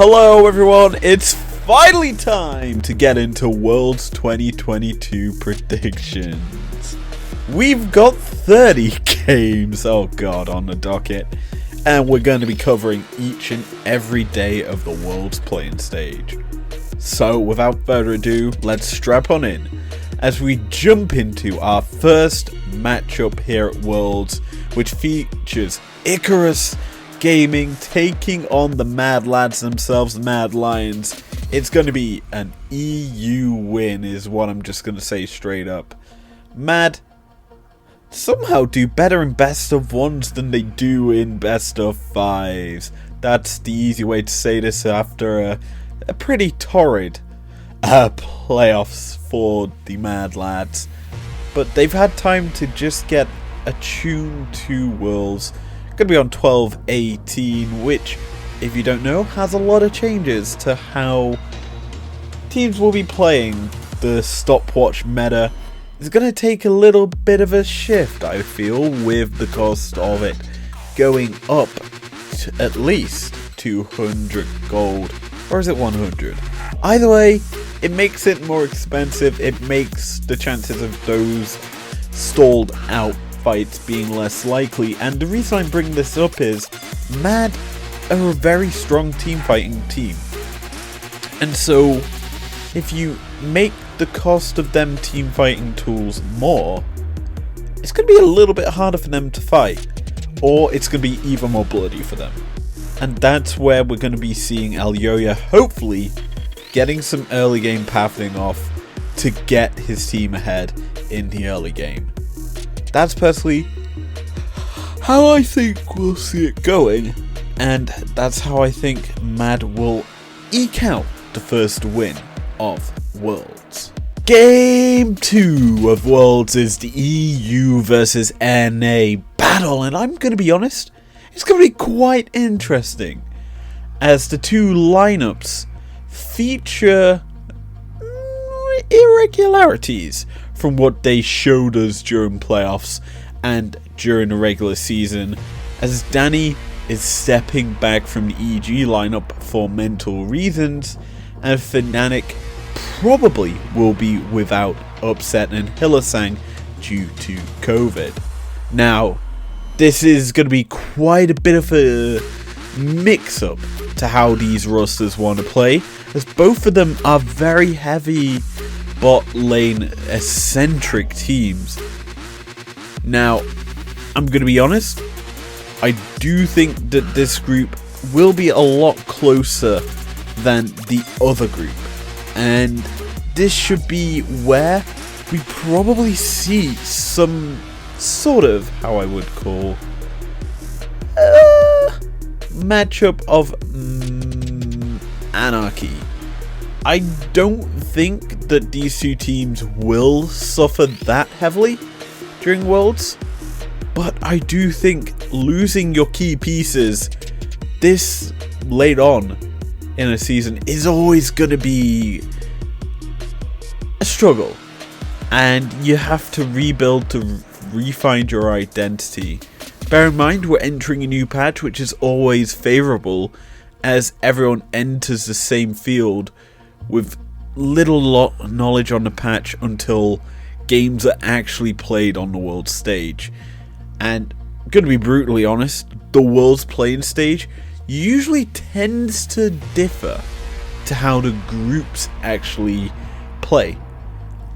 Hello everyone, it's finally time to get into Worlds 2022 predictions. We've got 30 games, oh god, on the docket, and we're going to be covering each and every day of the Worlds playing stage. So without further ado, let's strap on in as we jump into our first matchup here at Worlds, which features Icarus Gaming taking on the Mad Lads themselves, the Mad Lions. It's going to be an EU win is what I'm just going to say straight up. Mad somehow do better in best of ones than they do in best of fives. That's the easy way to say this after a pretty torrid playoffs for the Mad Lads. But they've had time to just get attuned to Worlds. Going to be on 12-18, which, if you don't know, has a lot of changes to how teams will be playing. The stopwatch meta is going to take a little bit of a shift, I feel, with the cost of it going up to at least 200 gold, or is it 100? Either way, it makes it more expensive. It makes the chances of those stalled out fights being less likely, and the reason I bring this up is Mad are a very strong team fighting team, and so if you make the cost of them team fighting tools more, it's going to be a little bit harder for them to fight, or it's going to be even more bloody for them. And that's where we're going to be seeing Elyoya hopefully getting some early game pathing off to get his team ahead in the early game. That's personally how I think we'll see it going, and that's how I think Mad will eke out the first win of Worlds. Game 2 of Worlds is the EU versus NA battle, and I'm going to be honest, it's going to be quite interesting, as the two lineups feature irregularities from what they showed us during playoffs and during the regular season, as Danny is stepping back from the EG lineup for mental reasons, and Fnatic probably will be without Upset and Hylissang due to COVID. Now, this is going to be quite a bit of a mix-up to how these rosters want to play, as both of them are very heavy bot lane eccentric teams. Now, I'm going to be honest, I do think that this group will be a lot closer than the other group, and this should be where we probably see some sort of, how I would call, matchup of anarchy. I don't think that these two teams will suffer that heavily during Worlds, but I do think losing your key pieces this late on in a season is always going to be a struggle, and you have to rebuild to re-find your identity. Bear in mind, we're entering a new patch, which is always favourable, as everyone enters the same field with little knowledge on the patch until games are actually played on the world stage. And I'm going to be brutally honest, the world's playing stage usually tends to differ to how the groups actually play.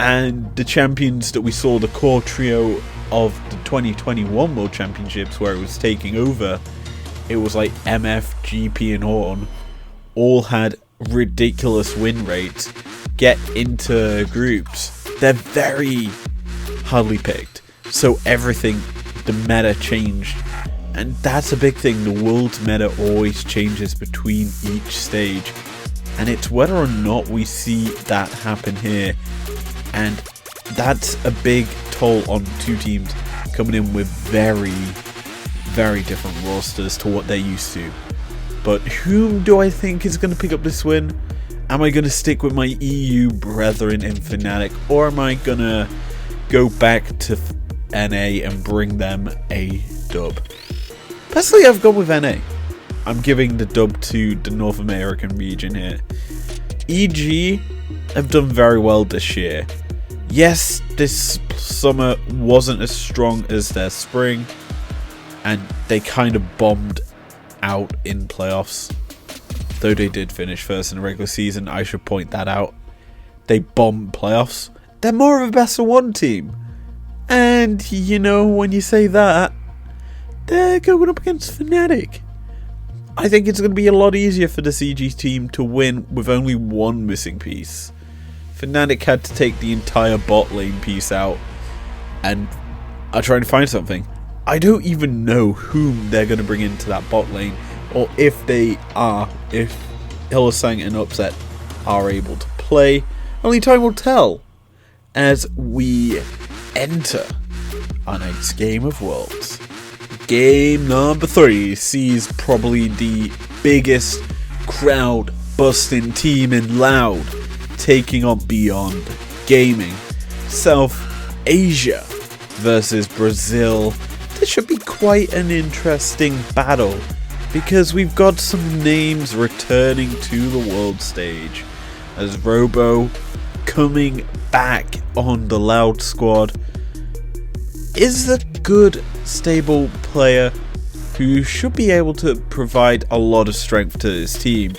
And the champions that we saw, the core trio of the 2021 World Championships, where it was taking over, it was like MF, GP and Horn, all had ridiculous win rates, get into groups. They're very hardly picked, so everything, the meta changed, and that's a big thing. The world's meta always changes between each stage, and it's whether or not we see that happen here, and that's a big toll on two teams coming in with very, very different rosters to what they're used to. But whom do I think is going to pick up this win? Am I going to stick with my EU brethren in Fnatic, or am I going to go back to NA and bring them a dub? Personally, I've gone with NA. I'm giving the dub to the North American region here. EG have done very well this year. Yes, this summer wasn't as strong as their spring, and they kind of bombed out in playoffs. Though they did finish first in the regular season, I should point that out. They bombed playoffs. They're more of a best of one team. And, you know, when you say that, they're going up against Fnatic. I think it's going to be a lot easier for the CG team to win with only one missing piece. Fnatic had to take the entire bot lane piece out and are trying to find something. I don't even know whom they're going to bring into that bot lane, or if Hylissang and Upset are able to play. Only time will tell as we enter our next game of Worlds. Game number 3 sees probably the biggest crowd busting team in Loud taking on Beyond Gaming. South Asia versus Brazil. This should be quite an interesting battle because we've got some names returning to the world stage, as Robo coming back on the Loud squad is a good stable player who should be able to provide a lot of strength to his team.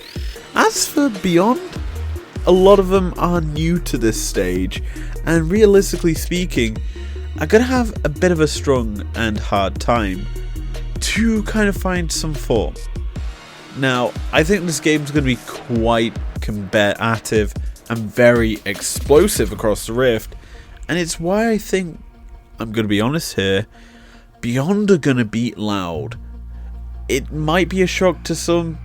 As for Beyond, a lot of them are new to this stage and realistically speaking are going to have a bit of a strong and hard time to kind of find some form. Now, I think this game is going to be quite combative and very explosive across the Rift, and it's why I think, I'm going to be honest here, Beyond are going to beat Loud. It might be a shock to some,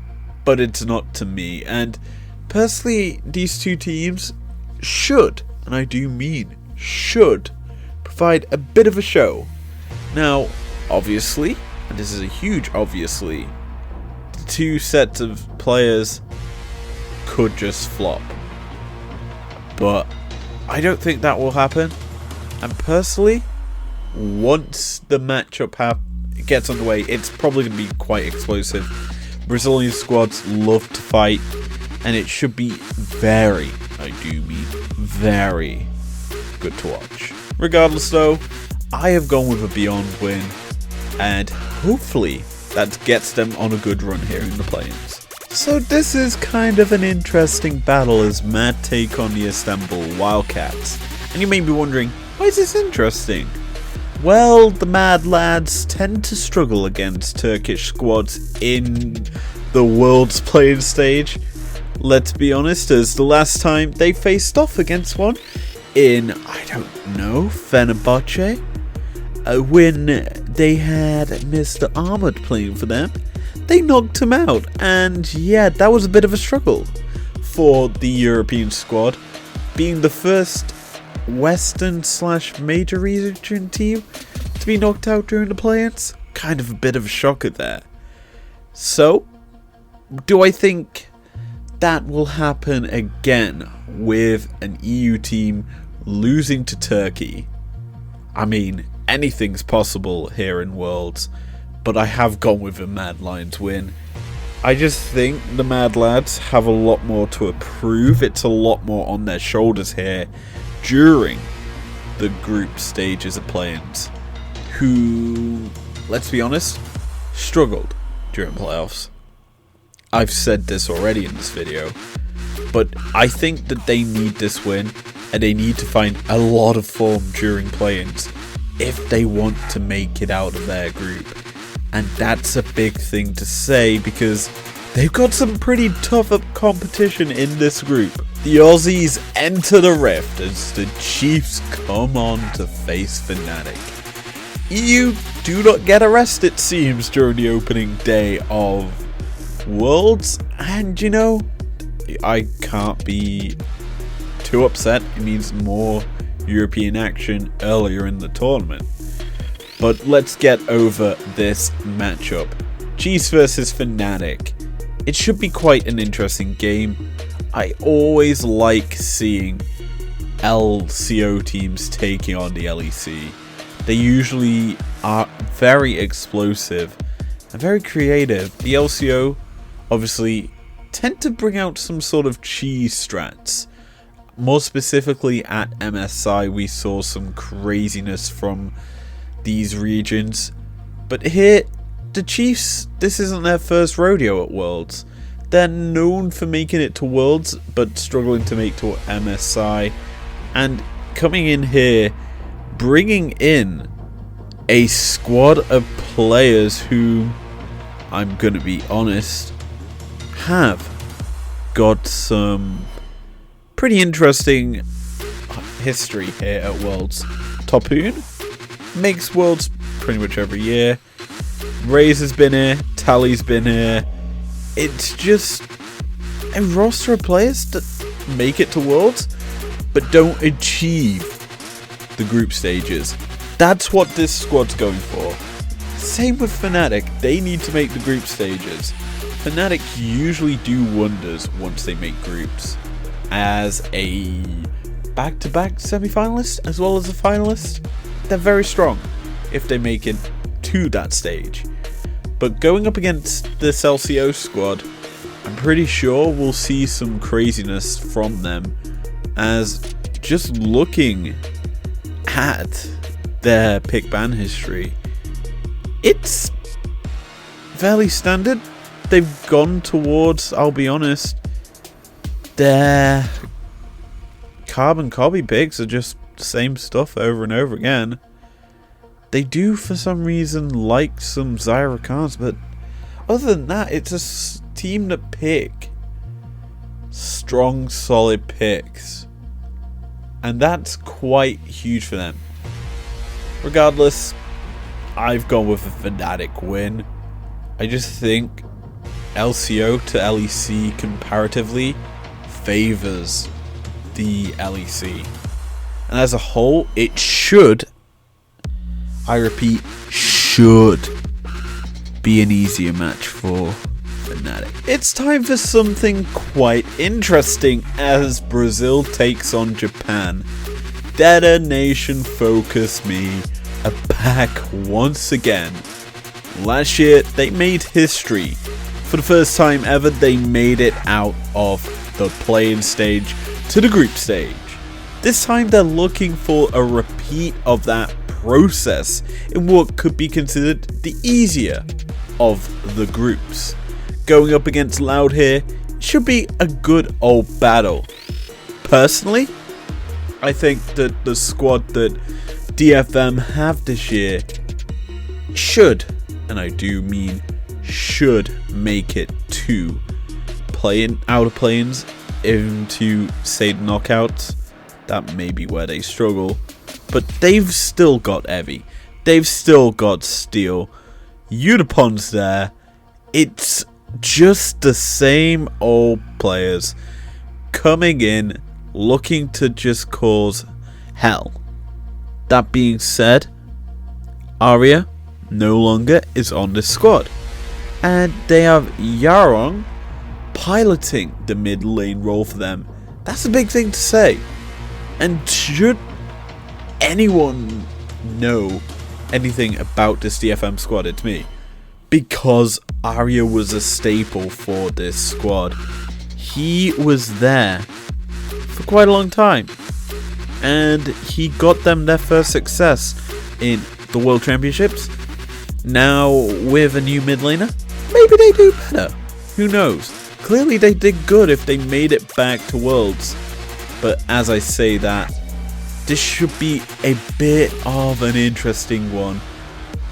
but it's not to me, and personally, these two teams should, and I do mean should, provide a bit of a show. Now, obviously, and this is a huge obviously, the two sets of players could just flop. But I don't think that will happen. And personally, once the matchup gets underway, it's probably going to be quite explosive. Brazilian squads love to fight, and it should be very, I do mean very, good to watch. Regardless though, I have gone with a Beyond win, and hopefully that gets them on a good run here in the play-ins. So this is kind of an interesting battle as Mad take on the Istanbul Wildcats. And you may be wondering, why is this interesting? Well, the Mad lads tend to struggle against Turkish squads in the world's playing stage. Let's be honest, as the last time they faced off against one in, I don't know, Fenerbahce, when they had Mr. Armored playing for them, they knocked him out, and yeah, that was a bit of a struggle for the European squad, being the first Western / major region team to be knocked out during the play-ins. Kind of a bit of a shocker there. So, do I think that will happen again with an EU team losing to Turkey? I mean, anything's possible here in Worlds, but I have gone with a Mad Lions win. I just think the Mad Lads have a lot more to prove. It's a lot more on their shoulders here during the group stages of play-ins, who, let's be honest, struggled during playoffs. I've said this already in this video, but I think that they need this win, and they need to find a lot of form during play-ins if they want to make it out of their group. And that's a big thing to say because they've got some pretty tough competition in this group. The Aussies enter the Rift as the Chiefs come on to face Fnatic. EU do not get a rest, it seems, during the opening day of Worlds, and you know, I can't be too upset. It means more European action earlier in the tournament. But let's get over this matchup. Chiefs versus Fnatic. It should be quite an interesting game. I always like seeing LCO teams taking on the LEC. They usually are very explosive and very creative. The LCO obviously tend to bring out some sort of cheese strats. More specifically at MSI, we saw some craziness from these regions. But here, the Chiefs, this isn't their first rodeo at Worlds. They're known for making it to Worlds, but struggling to make to MSI. And coming in here, bringing in a squad of players who, I'm going to be honest, have got some pretty interesting history here at Worlds. Topoon makes Worlds pretty much every year. Raze has been here, Tally's been here. It's just a roster of players that make it to Worlds, but don't achieve the group stages. That's what this squad's going for. Same with Fnatic, they need to make the group stages. Fnatic usually do wonders once they make groups. As a back-to-back semi-finalist as well as a finalist, they're very strong if they make it to that stage. But going up against this LCO squad, I'm pretty sure we'll see some craziness from them, as just looking at their pick ban history, it's fairly standard. They've gone towards, I'll be honest, their carbon copy picks are just the same stuff over and over again. They do, for some reason, like some Zyra cards, but other than that, it's a team that pick strong, solid picks. And that's quite huge for them. Regardless, I've gone with a Fnatic win. I just think LCO to LEC comparatively favors the LEC. And as a whole, it should, I repeat, should be an easier match for Fnatic. It's time for something quite interesting as Brazil takes on Japan. Detonation Focus Me are back once again. Last year, they made history. For the first time ever, they made it out of the play-in stage to the group stage. This time, they're looking for a repeat of that process in what could be considered the easier of the groups. Going up against Loud here should be a good old battle. Personally, I think that the squad that DFM have this year should, and I do mean should, make it to outer planes into, say, the knockouts. That may be where they struggle. But they've still got Evi. They've still got Steel. Unipon's there. It's just the same old players coming in, looking to just cause hell. That being said, Arya no longer is on this squad. And they have Yarong piloting the mid lane role for them. That's a big thing to say. And should anyone know anything about this DFM squad, it's me. Because Arya was a staple for this squad. He was there for quite a long time. And he got them their first success in the World Championships. Now, with a new mid laner, maybe they do better. Who knows? Clearly they did good if they made it back to Worlds. But as I say that, this should be a bit of an interesting one,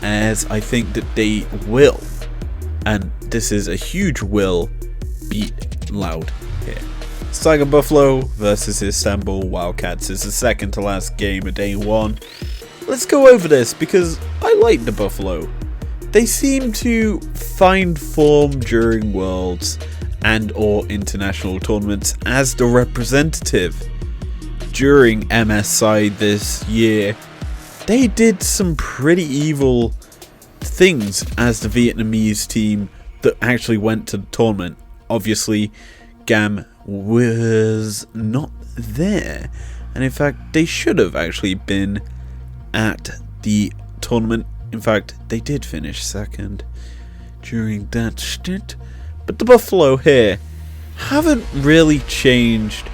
as I think that they will, and this is a huge will, beat Loud here. Tiger Buffalo versus Istanbul Wildcats is the second to last game of day one. Let's go over this because I like the Buffalo. They seem to find form during Worlds and or international tournaments as the representative. During MSI this year, they did some pretty evil things as the Vietnamese team that actually went to the tournament. Obviously, Gam was not there, and in fact, they should have actually been at the tournament. In fact, they did finish second. during that stint. But the Buffalo here haven't really changed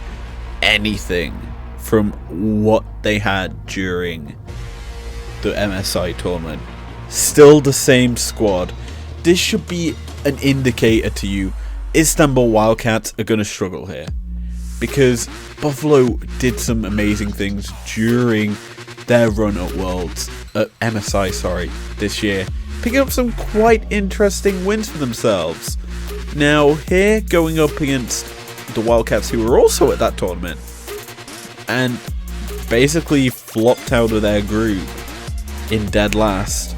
anything from what they had during the MSI tournament. Still the same squad. This should be an indicator to you. Istanbul Wildcats are going to struggle here, because Buffalo did some amazing things during their run at MSI this year, picking up some quite interesting wins for themselves. Now here, going up against the Wildcats, who were also at that tournament and basically flopped out of their group in dead last,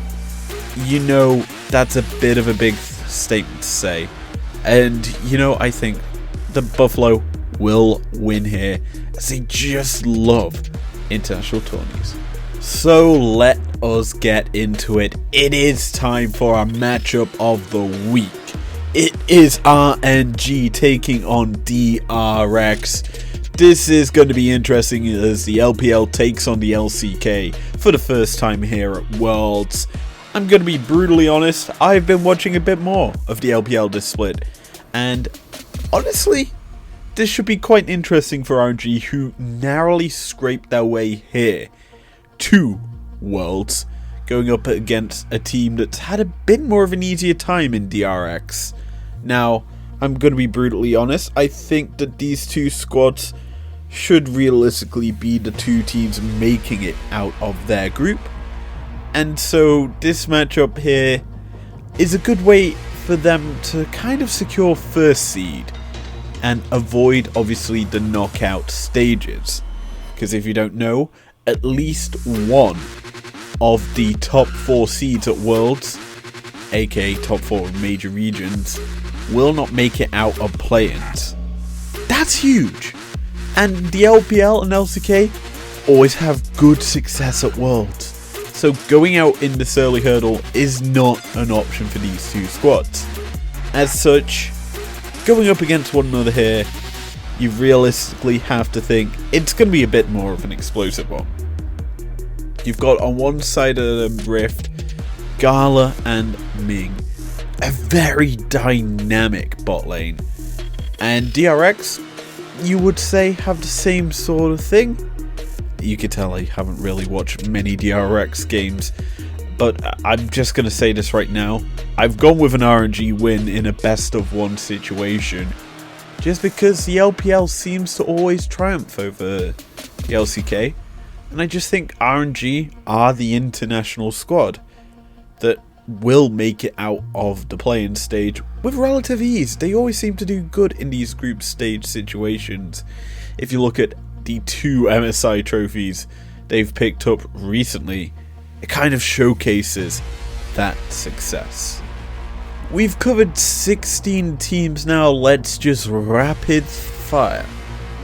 you know, that's a bit of a big statement to say. And you know, I think the Buffalo will win here, as they just love international tourneys. So let us get into it. It is time for our matchup of the week. It is RNG taking on DRX. This is going to be interesting, as the LPL takes on the LCK for the first time here at Worlds. I'm going to be brutally honest, I've been watching a bit more of the LPL this split, and honestly, this should be quite interesting for RNG, who narrowly scraped their way here to Worlds, going up against a team that's had a bit more of an easier time in DRX. Now, I'm going to be brutally honest, I think that these two squads should realistically be the two teams making it out of their group. And so this matchup here is a good way for them to kind of secure first seed and avoid, obviously, the knockout stages. Because if you don't know, at least one of the top 4 seeds at Worlds, aka top 4 major regions, will not make it out of play-ins. That's huge! And the LPL and LCK always have good success at Worlds. So going out in this early hurdle is not an option for these two squads. As such, going up against one another here, you realistically have to think it's going to be a bit more of an explosive one. You've got on one side of the rift, Gala and Ming, a very dynamic bot lane. And DRX, you would say, have the same sort of thing. You could tell I haven't really watched many DRX games, but I'm just going to say this right now. I've gone with an RNG win in a best of one situation, just because the LPL seems to always triumph over the LCK, and I just think RNG are the international squad that will make it out of the play-in stage with relative ease. They always seem to do good in these group stage situations. If you look at the 2 MSI trophies they've picked up recently, it kind of showcases that success. We've covered 16 teams now. Let's just rapid fire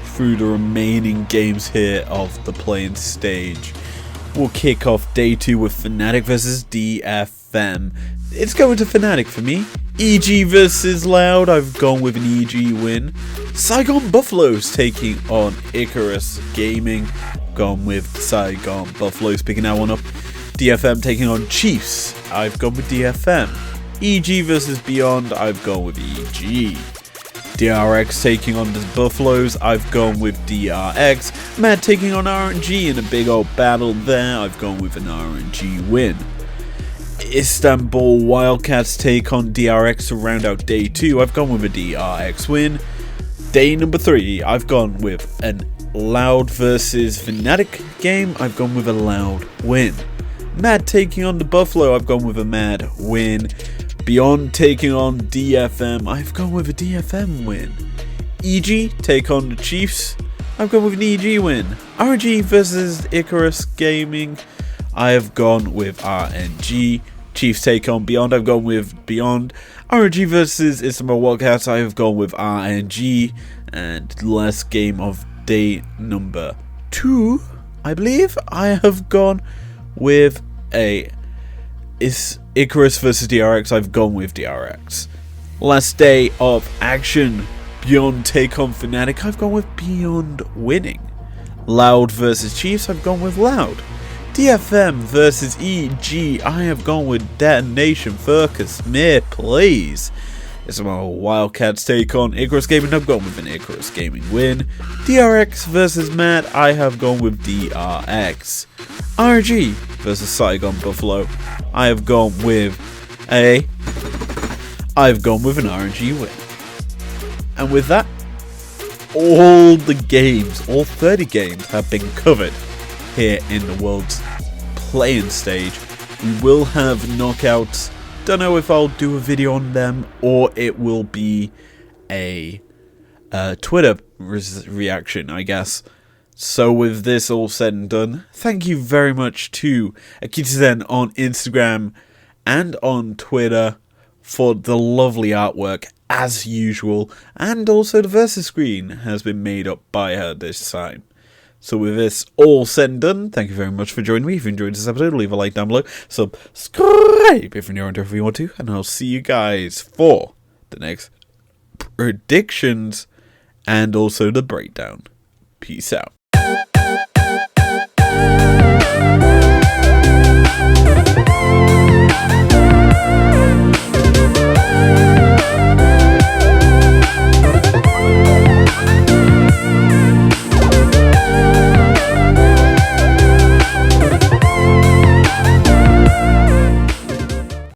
through the remaining games here of the play-in stage. We'll kick off day 2 with Fnatic versus DFM. It's going to Fnatic for me. EG versus Loud, I've gone with an EG win. Saigon Buffaloes taking on Icarus Gaming, gone with Saigon Buffaloes, picking that one up. DFM taking on Chiefs, I've gone with DFM. EG versus Beyond, I've gone with EG. DRX taking on the Buffaloes, I've gone with DRX. Mad taking on RNG in a big old battle there, I've gone with an RNG win. Istanbul Wildcats take on DRX to round out day 2, I've gone with a DRX win. Day number 3, I've gone with an Loud versus Fnatic game, I've gone with a Loud win. Mad taking on the Buffalo, I've gone with a Mad win. Beyond taking on DFM, I've gone with a DFM win. EG take on the Chiefs, I've gone with an EG win. RNG versus Icarus Gaming, I have gone with RNG. Chiefs take on Beyond, I've gone with Beyond. RNG versus Istanbul Wildcats, I have gone with RNG. And last game of day number 2, I believe, I have gone with Icarus versus DRX, I've gone with DRX. Last day of action, Beyond take on Fnatic, I've gone with Beyond winning. Loud versus Chiefs, I've gone with Loud. DFM versus EG. I have gone with Detonation. Focus me, please. It's my Wildcats take on Icarus Gaming. I've gone with an Icarus Gaming win. DRX versus Mad. I have gone with DRX. RG versus Saigon Buffalo. I have gone with an RNG win. And with that, all the games, all 30 games have been covered here in the world's playing stage. We will have knockouts. Don't know if I'll do a video on them or it will be a Twitter reaction, I guess. So with this all said and done, thank you very much to Akita on Instagram and on Twitter for the lovely artwork as usual, and also the versus screen has been made up by her this time. So with this all said and done, thank you very much for joining me. If you enjoyed this episode, leave a like down below, subscribe if you're new if you want to, and I'll see you guys for the next predictions and also the breakdown. Peace out.